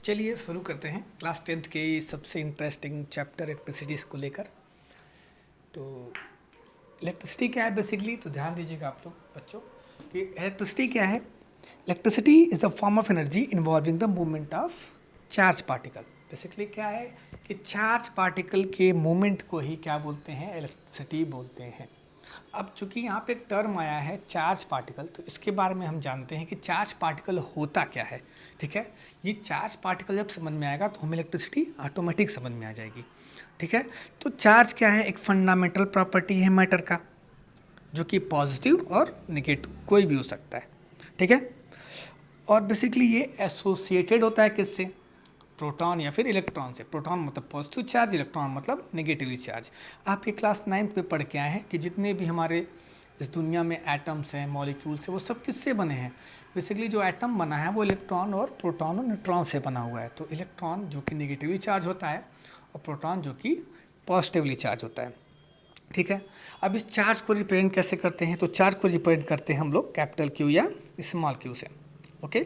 चलिए शुरू करते हैं क्लास 10th के सबसे इंटरेस्टिंग चैप्टर इलेक्ट्रिसिटीज़ को लेकर। तो इलेक्ट्रिसिटी क्या है बेसिकली, तो ध्यान दीजिएगा आप लोग बच्चों कि इलेक्ट्रिसिटी क्या है। Electricity is the form of energy involving the movement of charge particle. Basically क्या है कि चार्ज पार्टिकल के मूवमेंट को ही क्या बोलते हैं, इलेक्ट्रिसिटी बोलते हैं। अब चूंकि यहाँ पे एक टर्म आया है चार्ज पार्टिकल, तो इसके बारे में हम जानते हैं कि चार्ज पार्टिकल होता क्या है। ठीक है, ये चार्ज पार्टिकल जब समझ में आएगा तो हमें इलेक्ट्रिसिटी ऑटोमेटिक समझ में आ जाएगी। ठीक है, तो चार्ज क्या है, एक फंडामेंटल प्रॉपर्टी है मैटर का, जो कि पॉजिटिव और निगेटिव कोई भी हो सकता है। ठीक है, और बेसिकली ये एसोसिएटेड होता है किससे, प्रोटॉन या फिर इलेक्ट्रॉन से। प्रोटॉन मतलब पॉजिटिव चार्ज, इलेक्ट्रॉन मतलब नेगेटिवली चार्ज। आप ये क्लास 9th में पढ़ के आए हैं कि जितने भी हमारे इस दुनिया में एटम्स हैं, मॉलिक्यूल्स हैं, वो सब किससे बने हैं। बेसिकली जो एटम बना है वो इलेक्ट्रॉन और प्रोटॉन और न्यूट्रॉन से बना हुआ है। तो इलेक्ट्रॉन जो कि नेगेटिवली चार्ज होता है और प्रोटॉन जो कि पॉजिटिवली चार्ज होता है। ठीक है, अब इस चार्ज को रिप्रेजेंट कैसे करते हैं, तो चार्ज को रिप्रेजेंट करते हैं हम लोग कैपिटल क्यू या स्मॉल क्यू से। ओके,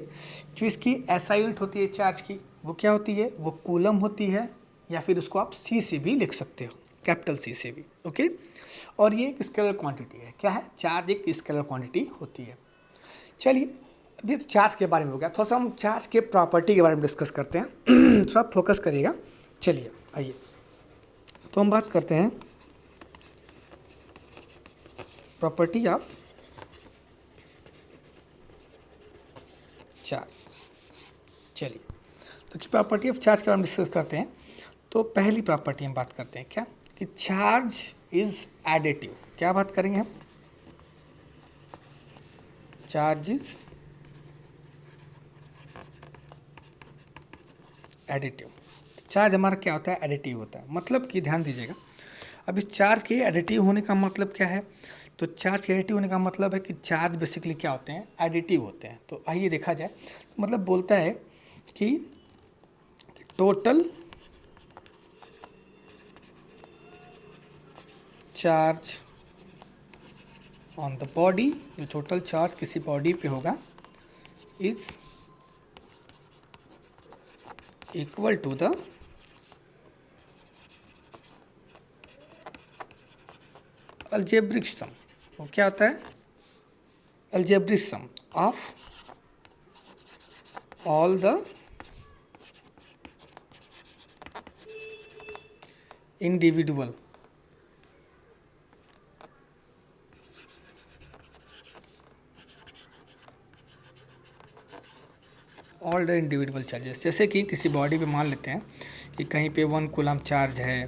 जो इसकी एसआई यूनिट होती है चार्ज की, वो क्या होती है, वो कूलम होती है, या फिर उसको आप सी से भी लिख सकते हो, कैपिटल सी से भी। ओके, और ये एक स्केलर क्वांटिटी है। क्या है, चार्ज एक स्केलर क्वांटिटी होती है। चलिए, अभी तो चार्ज के बारे में हो गया, थोड़ा सा हम चार्ज के प्रॉपर्टी के बारे में डिस्कस करते हैं। थोड़ा फोकस करिएगा। चलिए आइए, तो हम बात करते हैं प्रॉपर्टी ऑफ चार्ज। चलिए, तो की प्रॉपर्टी ऑफ चार्ज के बारे में डिस्कस करते हैं। तो पहली प्रॉपर्टी हम बात करते हैं क्या, कि चार्ज इज एडिटिव। क्या बात करेंगे हम, चार्ज इज एडिटिव। चार्ज हमारा क्या होता है, एडिटिव होता है। मतलब कि ध्यान दीजिएगा, अब इस चार्ज के एडिटिव होने का मतलब क्या है, तो चार्ज के एडिटिव होने का मतलब है कि चार्ज बेसिकली क्या होते हैं, एडिटिव होते हैं। तो आइए देखा जाए, तो मतलब बोलता है कि total charge on the body, जो टोटल चार्ज किसी बॉडी पे होगा, is equal to the algebraic sum. वो क्या होता है, algebraic sum of all the individual all the individual charges. जैसे कि किसी बॉडी पे मान लेते हैं कि कहीं पे 1 कूलम चार्ज है,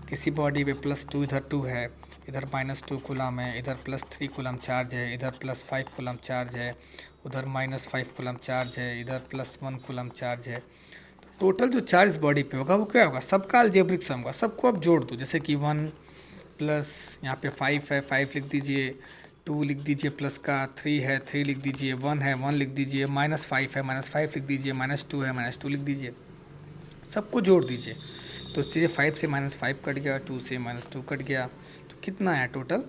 किसी बॉडी पे +2, इधर 2 है, इधर -2 कूलम है, इधर +3 कूलम चार्ज है, इधर +5 कूलम चार्ज है, उधर -5 कूलम चार्ज है, इधर +1 कूलम चार्ज है। तो टोटल जो चार्ज बॉडी पे होगा वो क्या होगा, सबका अलजेब्रिक सम होगा। सबको आप जोड़ दो, जैसे कि 1 प्लस यहाँ पे 5 है, 5 लिख दीजिए, 2 लिख दीजिए, प्लस का 3 है, 3 लिख दीजिए, 1 है, 1 लिख दीजिए, -5 है, -5 लिख दीजिए, -2 है, -2 लिख दीजिए, सबको जोड़ दीजिए। तो इससे 5 से -5 कट गया, 2 से -2 कट गया, तो कितना आया टोटल,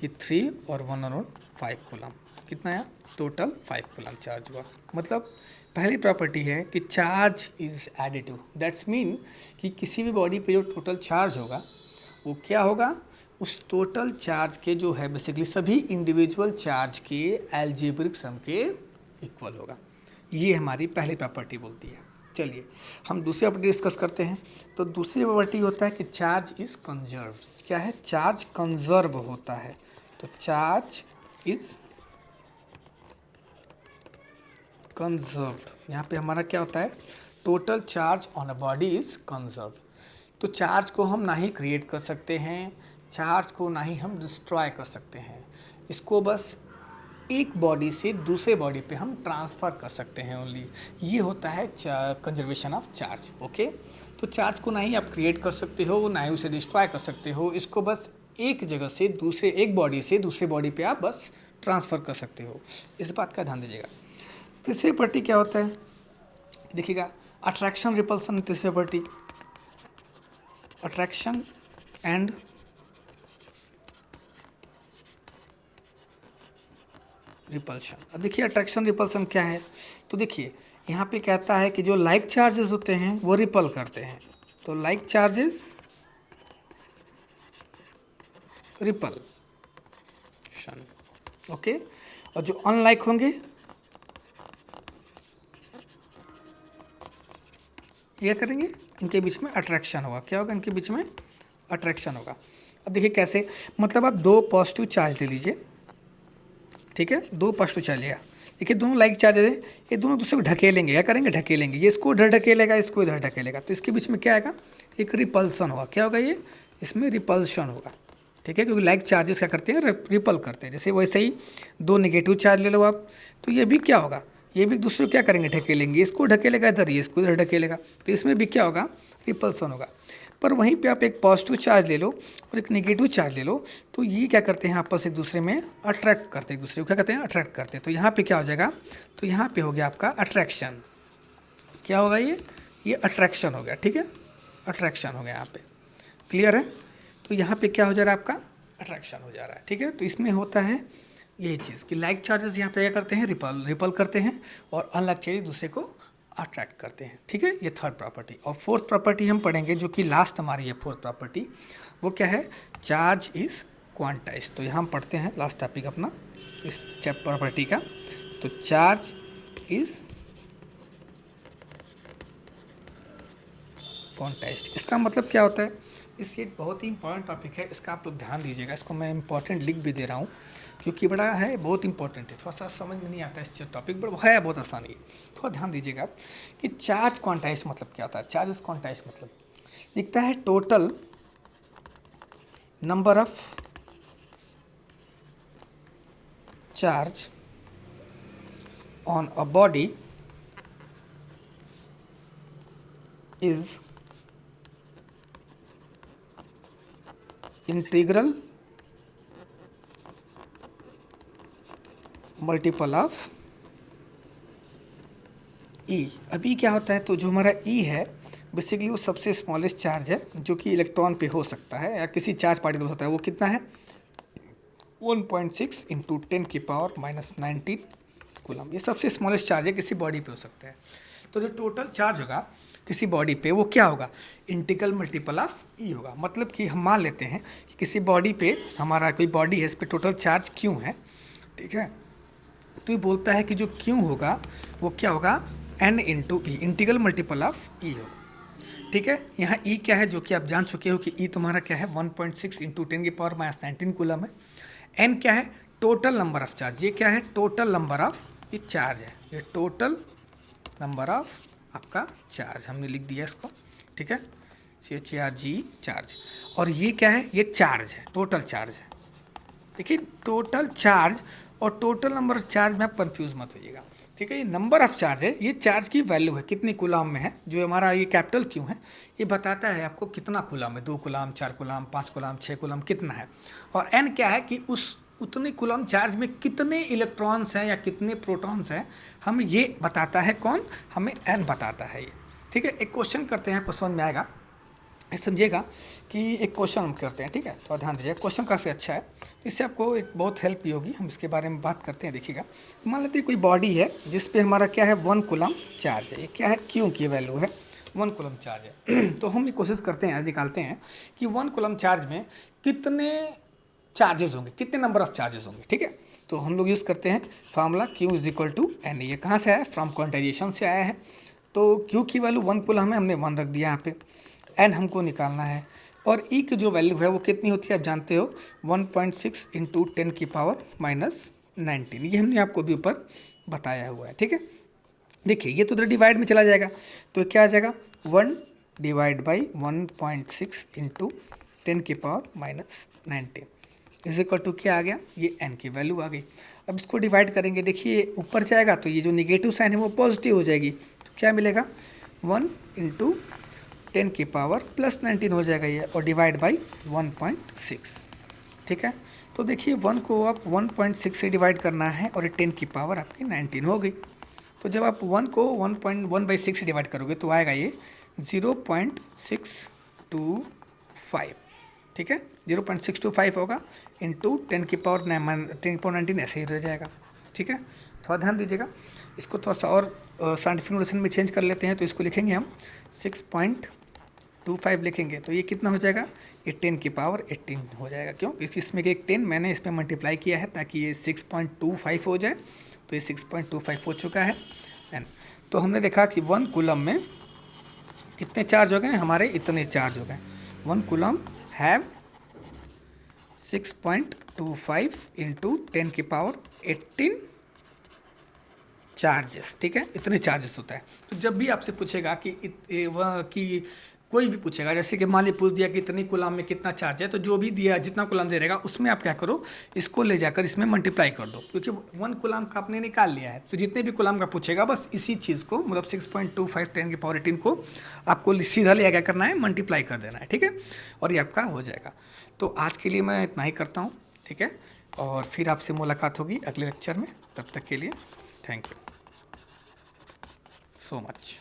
ये 3 और 1 और 5 कूलम। कितना आया टोटल, 5 कूलम चार्ज हुआ। मतलब पहली प्रॉपर्टी है कि charge is additive. That's mean कि किसी भी बॉडी पे जो टोटल चार्ज होगा वो क्या होगा, उस टोटल चार्ज के जो है बेसिकली सभी इंडिविजुअल चार्ज के एल्जेब्रिक सम के इक्वल होगा। ये हमारी पहली प्रॉपर्टी बोलती है। चलिए हम दूसरी प्रॉपर्टी डिस्कस करते हैं। तो दूसरी प्रॉपर्टी होता है कि चार्ज इज कंजर्व। क्या है, चार्ज कंजर्व होता है। तो चार्ज इज कंजर्व्ड, यहाँ पे हमारा क्या होता है, total charge on a body is conserve. तो चार्ज को हम ना ही क्रिएट कर सकते हैं, चार्ज को ना ही हम डिस्ट्रॉय कर सकते हैं। इसको बस एक बॉडी से दूसरे बॉडी पे हम ट्रांसफ़र कर सकते हैं ओनली। ये होता है कंजर्वेशन ऑफ चार्ज। ओके, तो चार्ज को ना ही आप क्रिएट कर सकते हो, ना ही उसे डिस्ट्रॉय कर सकते हो। इसको बस एक जगह से दूसरे, एक बॉडी से दूसरे बॉडी पे आप बस ट्रांसफ़र कर सकते हो। इस बात का ध्यान दीजिएगा। तीसरी प्रॉपर्टी क्या होता है, देखिएगा, अट्रैक्शन रिपल्सन। तीसरी प्रॉपर्टी अट्रैक्शन एंड रिपल्शन। अब देखिए अट्रैक्शन रिपल्सन क्या है, तो देखिए यहाँ पे कहता है कि जो लाइक चार्जेस होते हैं वो रिपल करते हैं, तो लाइक चार्जेस रिपल्शन, ओके। और जो अनलाइक होंगे ये करेंगे, इनके बीच में अट्रैक्शन होगा। क्या होगा? इनके बीच में अट्रैक्शन होगा। अब देखिए कैसे, मतलब आप दो पॉजिटिव चार्ज ले लीजिए, ठीक है, दो पॉजिटिव चार्ज लिया, देखिए दोनों लाइक चार्ज है, ये दोनों दूसरे को ढकेलेंगे, क्या करेंगे? ढकेलेंगे, ये इसको इधर ढकेलेगा, इसको इधर ढकेलेगा, तो इसके बीच में क्या आएगा? एक रिपल्सन होगा। क्या होगा? ये इसमें रिपल्शन होगा, ठीक है, क्योंकि लाइक चार्जेस क्या करते हैं? रिपल करते हैं। जैसे वैसे ही दो नेगेटिव चार्ज ले लो आप, तो ये भी क्या होगा? ये भी दूसरे को क्या करेंगे? ढकेलेंगे, इसको ढकेलेगा इधर, ये इसको इधर ढकेलेगा, तो इसमें भी क्या होगा? रिपल्सन होगा। पर वहीं पे आप एक पॉजिटिव चार्ज ले लो और एक नेगेटिव चार्ज ले लो, तो ये क्या करते हैं? आपस एक दूसरे में अट्रैक्ट करते हैं, एक दूसरे को क्या कहते हैं? अट्रैक्ट करते हैं। तो यहाँ पे क्या हो जाएगा? तो यहाँ पे हो गया आपका अट्रैक्शन। क्या होगा? ये अट्रैक्शन हो गया, ठीक है, अट्रैक्शन हो गया यहाँ पे। क्लियर है? तो यहाँ पे क्या हो जा रहा है? आपका अट्रैक्शन हो जा रहा है, ठीक है। तो इसमें होता है यही चीज़ कि लाइक चार्जेस यहाँ पे क्या करते हैं? रिपल करते हैं, और अनलाइक चार्जेस दूसरे को अट्रैक्ट करते हैं, ठीक है। ये थर्ड प्रॉपर्टी। और फोर्थ प्रॉपर्टी हम पढ़ेंगे, जो कि लास्ट हमारी है फोर्थ प्रॉपर्टी, वो क्या है? Charge is quantize. तो यहाँ हम पढ़ते हैं लास्ट टॉपिक अपना इस प्रॉपर्टी का। तो चार्ज इज क्वांटाइज्ड, इसका मतलब क्या होता है? इससे एक बहुत ही इंपॉर्टेंट टॉपिक है, इसका आप लोग ध्यान दीजिएगा। इसको मैं इंपॉर्टेंट लिख भी दे रहा हूँ, क्योंकि बड़ा है, बहुत इंपॉर्टेंट है। थोड़ा सा समझ में नहीं आता इस टॉपिक, बट है बहुत आसानी है। थोड़ा ध्यान दीजिएगा आप कि चार्ज क्वांटाइज्ड मतलब क्या होता है। चार्ज क्वांटाइज्ड मतलब दिखता है total number of charge on a body is integral multiple of e. अभी क्या होता है? तो जो हमारा ई है बेसिकली वो सबसे स्मॉलेस्ट चार्ज है जो कि इलेक्ट्रॉन पे हो सकता है या किसी चार्ज पार्टिकल होता है। वो कितना है? 1.6 इंटू 10⁻⁻19 कूलम। ये सबसे स्मॉलेस्ट चार्ज है, किसी बॉडी पे हो सकता है। तो जो टोटल चार्ज होगा किसी बॉडी पे वो क्या होगा? इंटीग्रल मल्टीपल ऑफ ई होगा। मतलब कि हम मान लेते हैं कि किसी बॉडी पे, हमारा कोई बॉडी है, इस पर टोटल चार्ज क्यों है, ठीक है। तो ये बोलता है कि जो क्यों होगा वो क्या होगा? n into e, integral multiple of e होगा, ठीक है। यहाँ ई क्या है? जो कि आप जान चुके हो कि ई तुम्हारा क्या है? 1.6 इंटू 10⁻⁻19 कूलम है। एन क्या है? Total number of charge. ये क्या है? टोटल नंबर ऑफ ये चार्ज है, ये टोटल नंबर ऑफ आपका चार्ज हमने लिख दिया इसको, ठीक है, CHARG चार्ज। और ये क्या है? ये चार्ज है, टोटल चार्ज है। देखिए टोटल चार्ज और टोटल नंबर ऑफ चार्ज में आप कंफ्यूज मत होइएगा, ठीक है। ये नंबर ऑफ चार्ज है, ये चार्ज की वैल्यू है, कितनी कूलम में है। जो हमारा ये कैपिटल क्यों है, ये बताता है आपको कितना कूलम है, 2 कूलम, 4 कूलम, 5 कूलम, 6 कूलम कितना है। और एन क्या है कि उस उतने कूलम चार्ज में कितने इलेक्ट्रॉन्स हैं या कितने प्रोटॉन्स हैं, हम ये बताता है कौन? हमें एन बताता है ये, ठीक है। एक क्वेश्चन करते हैं, आपको समझ में आएगा, समझिएगा कि एक क्वेश्चन हम करते हैं, ठीक है। तो ध्यान दीजिए, क्वेश्चन काफ़ी अच्छा है, इससे आपको एक बहुत हेल्प भी होगी। हम इसके बारे में बात करते हैं, देखिएगा। मान लेते हैं कोई बॉडी है जिस पे हमारा क्या है? 1 कूलम चार्ज है। ये क्या है? क्यों की वैल्यू है 1 कूलम चार्ज है। तो हम ये कोशिश करते हैं, निकालते हैं कि 1 कूलम चार्ज में कितने चार्जेस होंगे, कितने नंबर ऑफ चार्जेस होंगे, ठीक है। तो हम लोग यूज़ करते हैं formula Q is equal to N. ये कहाँ से आया? फ्रॉम क्वांटाइजेशन से आया है। तो Q की वैल्यू 1 कूलम है, हमने 1 रख दिया यहाँ पे। एन हमको निकालना है, और ई की जो वैल्यू है वो कितनी होती है आप जानते हो? 1.6 इंटू 10⁻⁻19। ये हमने आपको भी ऊपर बताया हुआ है, ठीक है। देखिए ये तो उधर डिवाइड में चला जाएगा, तो क्या आ जाएगा? 1 divide by 1.6 into 10⁻⁻19 is equal to क्या आ गया? ये एन की वैल्यू आ गई। अब इसको डिवाइड करेंगे, देखिए ऊपर जाएगा तो ये जो निगेटिव साइन है वो पॉजिटिव हो जाएगी, तो क्या मिलेगा? 1 इंटू 10⁻+19 हो जाएगा ये, और डिवाइड बाई 1.6, ठीक है। तो देखिए 1 को आप 1.6 से डिवाइड करना है, और ये 10 की पावर आपकी 19 हो गई। तो जब आप 1 को 1.1/6 से डिवाइड करोगे तो आएगा ये 0.625, ठीक है, 0.625 होगा इंटू 10⁻19 ऐसे ही रह जाएगा, ठीक है। थोड़ा ध्यान दीजिएगा, इसको थोड़ा सा और साइंटिफिक नोटेशन में चेंज कर लेते हैं, तो इसको लिखेंगे हम 6.25 लिखेंगे, तो ये कितना हो जाएगा, ये 10 की पावर 18 हो जाएगा। क्यों, क्योंकि इसमें एक 10 मैंने इसमें मल्टीप्लाई किया है ताकि ये 6.25 हो जाए, तो ये 6.25 हो चुका है। एंड तो हमने देखा कि 1 कूलम में कितने चार्ज हो गए, हमारे इतने चार्ज हो गए। 1 कूलम हैव 6.25 इंटू 10 की पावर 18 चार्जेस, ठीक है, इतने चार्जेस होता है। तो जब भी आपसे पूछेगा कि कोई भी पूछेगा, जैसे कि मान ली पूछ दिया कि इतनी कूलम में कितना चार्ज है, तो जो भी दिया जितना कूलम दे रहेगा उसमें आप क्या करो, इसको ले जाकर इसमें मल्टीप्लाई कर दो, क्योंकि 1 कूलम का आपने निकाल लिया है। तो जितने भी कूलम का पूछेगा बस इसी चीज़ को, मतलब 6.25 10 की पावर 18 को आपको सीधा ले क्या करना है, मल्टीप्लाई कर देना है, ठीक है, और ये आपका हो जाएगा। तो आज के लिए मैं इतना ही करता हूँ, ठीक है, और फिर आपसे मुलाकात होगी अगले लेक्चर में। तब तक के लिए थैंक यू so much।